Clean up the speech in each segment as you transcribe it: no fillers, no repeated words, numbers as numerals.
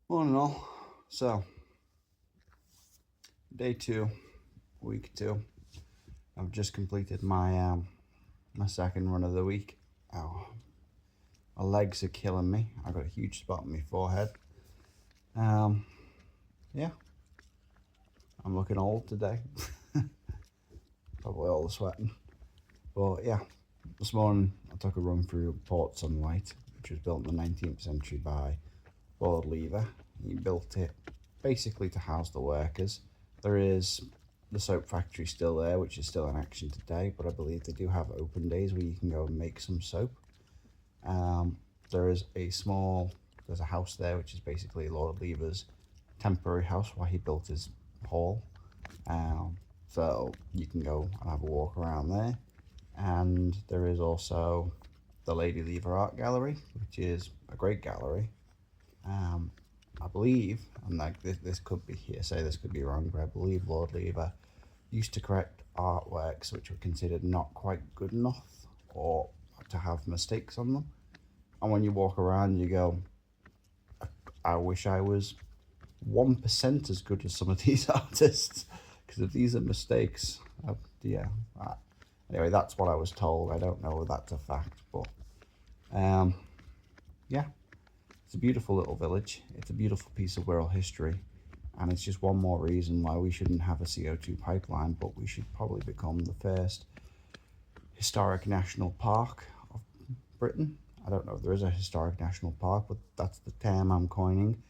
All in all, so day two, week two. I've just completed my second run of the week. Oh, my legs are killing me. I got a huge spot on my forehead. Um, yeah, I'm looking old today. Probably all the sweating. But yeah, this morning I took a run through Port Sunlight, which was built in the 19th century by Lord Lever. He built it basically to house the workers. There is the soap factory still there, which is still in action today, but I believe they do have open days where you can go and make some soap. Um, there is there's a house there, which is basically Lord Lever's temporary house while he built his hall. So you can go and have a walk around there. And there is also the Lady Lever Art Gallery, which is a great gallery. Um, I believe, and like this could be hearsay, this could be wrong, but I believe Lord Lever used to correct artworks which were considered not quite good enough or to have mistakes on them. And when you walk around, you go, I wish I was 1% as good as some of these artists, because if these are mistakes, yeah. Anyway, that's what I was told. I don't know if that's a fact, but um, yeah, it's a beautiful little village. It's a beautiful piece of world history, and it's just one more reason why we shouldn't have a CO2 pipeline, but we should probably become the first historic national park of Britain. I don't know if there is a historic national park, but that's the term I'm coining.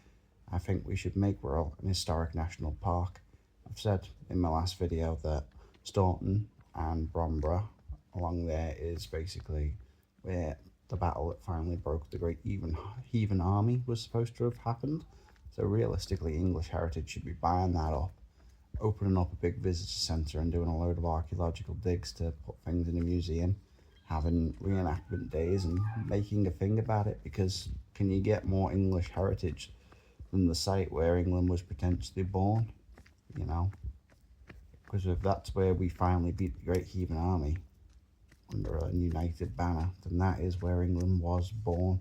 I think we should make Wirral an historic national park. I've said in my last video that Staunton and Bromborough along there is basically where the battle that finally broke the Great Heathen Army was supposed to have happened. So realistically, English Heritage should be buying that up, opening up a big visitor centre and doing a load of archaeological digs to put things in a museum, having reenactment days and making a thing about it, because can you get more English heritage than the site where England was potentially born? You know, because if that's where we finally beat the Great Heathen Army under a united banner, then that is where England was born.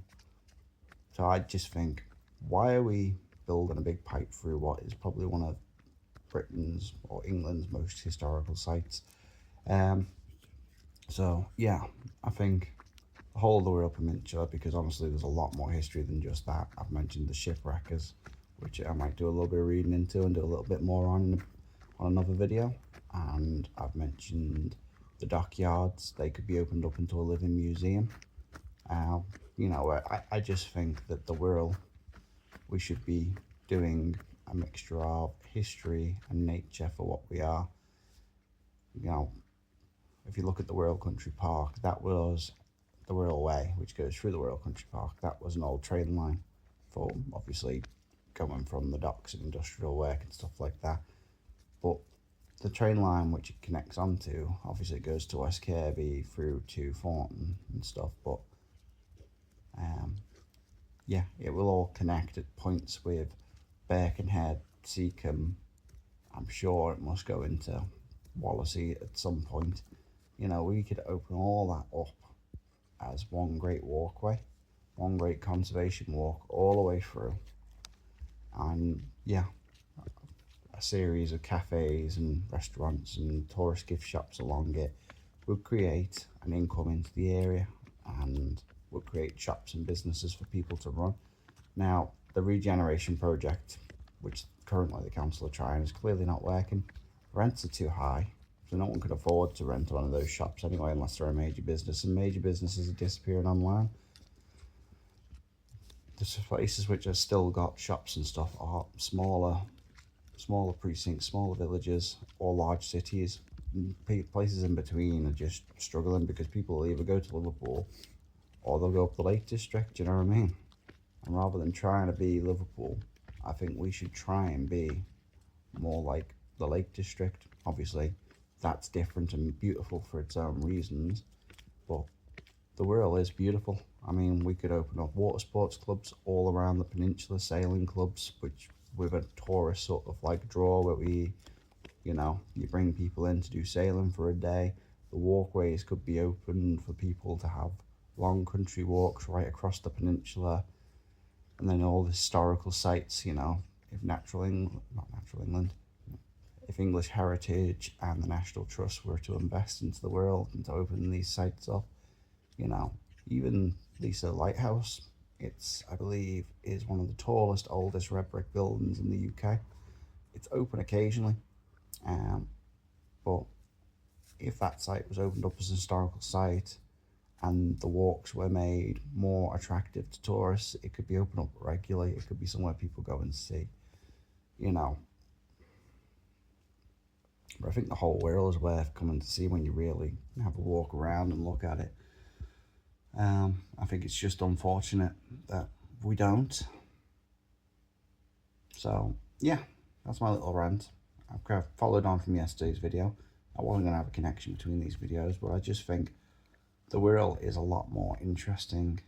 So I just think, why are we building a big pipe through what is probably one of Britain's or England's most historical sites? So yeah, I think the whole of the Wirral Peninsula, because honestly there's a lot more history than just that. I've mentioned the shipwreckers, which I might do a little bit of reading into and do a little bit more on another video. And I've mentioned the dockyards, they could be opened up into a living museum. You know, I just think that the Wirral, we should be doing a mixture of history and nature for what we are. You know, if you look at the Wirral Country Park, that was the Wirral Way, which goes through the Wirral Country Park. That was an old train line for obviously going from the docks and industrial work and stuff like that. But the train line which it connects onto, obviously it goes to West Kirby through to Thornton and stuff, but yeah, it will all connect at points with Birkenhead, Seacombe. I'm sure it must go into Wallasey at some point. You know, we could open all that up as one great walkway, one great conservation walk all the way through. And yeah, a series of cafes and restaurants and tourist gift shops along it would create an income into the area and would create shops and businesses for people to run. Now, the regeneration project, which currently the council are trying, is clearly not working. Rents are too high, so no one can afford to rent one of those shops anyway unless they're a major business, and major businesses are disappearing online. The places which have still got shops and stuff are smaller precincts, smaller villages, or large cities. Places in between are just struggling because people will either go to Liverpool or they'll go up the Lake District, do you know what I mean? And rather than trying to be Liverpool, I think we should try and be more like the Lake District. Obviously, that's different and beautiful for its own reasons, but the Wirral is beautiful. I mean, we could open up water sports clubs all around the peninsula, sailing clubs, which with a tourist sort of like draw where we, you know, you bring people in to do sailing for a day. The walkways could be open for people to have long country walks right across the peninsula. And then all the historical sites, you know, if if English Heritage and the National Trust were to invest into the world and to open these sites up, you know, even Lisa Lighthouse, it's, I believe, is one of the tallest, oldest red brick buildings in the UK. It's open occasionally, but if that site was opened up as a historical site and the walks were made more attractive to tourists, it could be opened up regularly. It could be somewhere people go and see, you know. But I think the whole world is worth coming to see when you really have a walk around and look at it. I think it's just unfortunate that we don't. So yeah, that's my little rant. I've kind of followed on from yesterday's video. I wasn't going to have a connection between these videos, but I just think the Wirral is a lot more interesting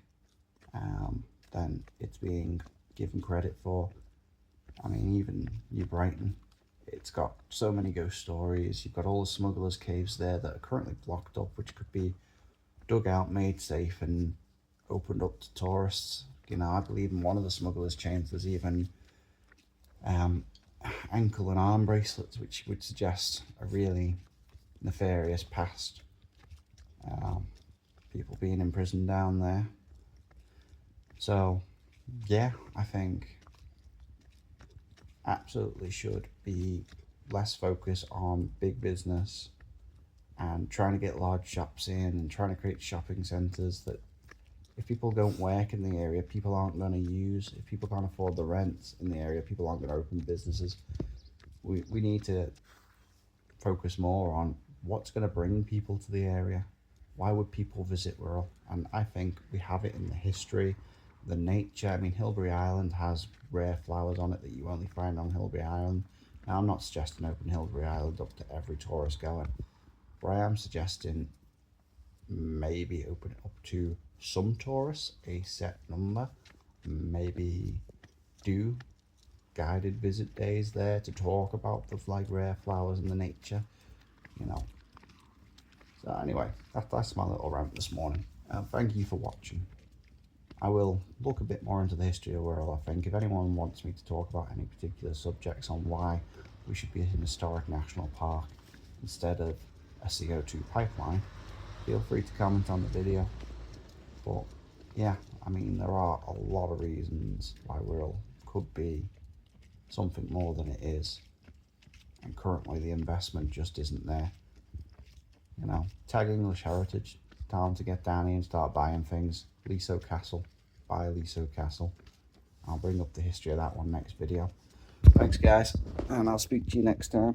than it's being given credit for. I mean, even New Brighton, it's got so many ghost stories. You've got all the smugglers' caves there that are currently blocked up, which could be dug out, made safe, and opened up to tourists. You know, I believe in one of the smugglers' chains there's even ankle and arm bracelets, which would suggest a really nefarious past. People being imprisoned down there. So yeah, I think absolutely should be less focus on big business and trying to get large shops in and trying to create shopping centres that if people don't work in the area, people aren't going to use. If people can't afford the rent in the area, people aren't going to open businesses. We need to focus more on what's going to bring people to the area. Why would people visit Wirral? And I think we have it in the history, the nature. I mean, Hilbre Island has rare flowers on it that you only find on Hilbre Island. Now, I'm not suggesting open Hilbre Island up to every tourist going, but I am suggesting maybe open it up to some tourists, a set number. Maybe do guided visit days there to talk about the rare flowers and the nature, you know. So anyway, that's my little rant this morning. Thank you for watching. I will look a bit more into the history of Wirral, I think. If anyone wants me to talk about any particular subjects on why we should be an historic national park instead of a CO2 pipeline, feel free to comment on the video. But yeah, I mean, there are a lot of reasons why Wirral could be something more than it is. And currently the investment just isn't there. You know, tag English Heritage, tell them to get down here and start buying things. Leasowe Castle, buy Leasowe Castle. I'll bring up the history of that one next video. Thanks guys, and I'll speak to you next time.